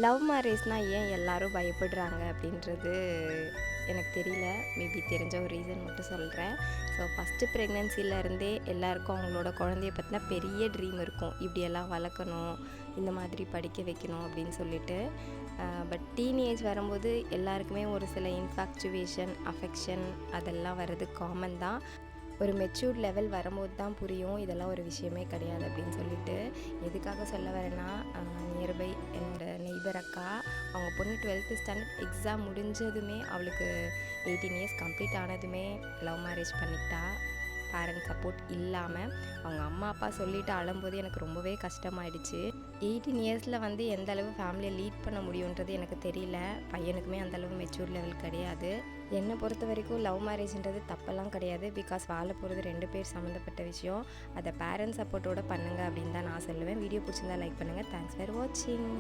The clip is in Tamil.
லவ் மேரேஜ்னால் ஏன் எல்லாரும் பயப்படுறாங்க அப்படின்றது எனக்கு தெரியல. மேபி தெரிஞ்ச ஒரு ரீசன் மட்டும் சொல்கிறேன். ஸோ ஃபஸ்ட்டு ப்ரெக்னென்சிலேருந்தே எல்லாருக்கும் அவங்களோட குழந்தைய பற்றின பெரிய ட்ரீம் இருக்கும். இப்படியெல்லாம் வளர்க்கணும், இந்த மாதிரி படிக்க வைக்கணும் அப்படின்னு சொல்லிட்டு. பட் டீனேஜ் வரும்போது எல்லாருக்குமே ஒரு சில இன்ஃபாக்சுவேஷன், அஃபெக்ஷன் அதெல்லாம் வர்றது காமன் தான். ஒரு மெச்சூர்ட் லெவல் வரும்போது தான் புரியும் இதெல்லாம் ஒரு விஷயமே கிடையாது அப்படின்னு சொல்லிட்டு. எதுக்காக சொல்ல வரேன்னா, நியர்பை என்னோட நெய்பர் அக்கா, அவங்க பொண்ணு 12th ஸ்டாண்டர்ட் எக்ஸாம் முடிஞ்சதுமே அவளுக்கு 18 இயர்ஸ் கம்ப்ளீட் ஆனதுமே லவ் மேரேஜ் பண்ணிக்கிட்டா. பேரண்ட் சப்போர்ட் இல்லாமல் அவங்க அம்மா அப்பா சொல்லிவிட்டு அழும்போது எனக்கு ரொம்பவே கஷ்டமாயிடுச்சு. 18 இயர்ஸில் வந்து எந்த அளவு ஃபேமிலியை லீட் பண்ண முடியுன்றது எனக்கு தெரியல. பையனுக்குமே அந்தளவு மெச்சூர் லெவல் கிடையாது. என்னை பொறுத்த வரைக்கும் லவ் மேரேஜ்ன்றது தப்பெல்லாம் கிடையாது. பிகாஸ் வாழ போகிறது 2 பேர் சம்மந்தப்பட்ட விஷயம். அதை பேரண்ட் சப்போர்ட்டோடு பண்ணுங்கள் அப்படின்னு தான் நான் சொல்லுவேன். வீடியோ பிடிச்சிருந்தா லைக் பண்ணுங்கள். தேங்க்ஸ் ஃபார் வாட்சிங்.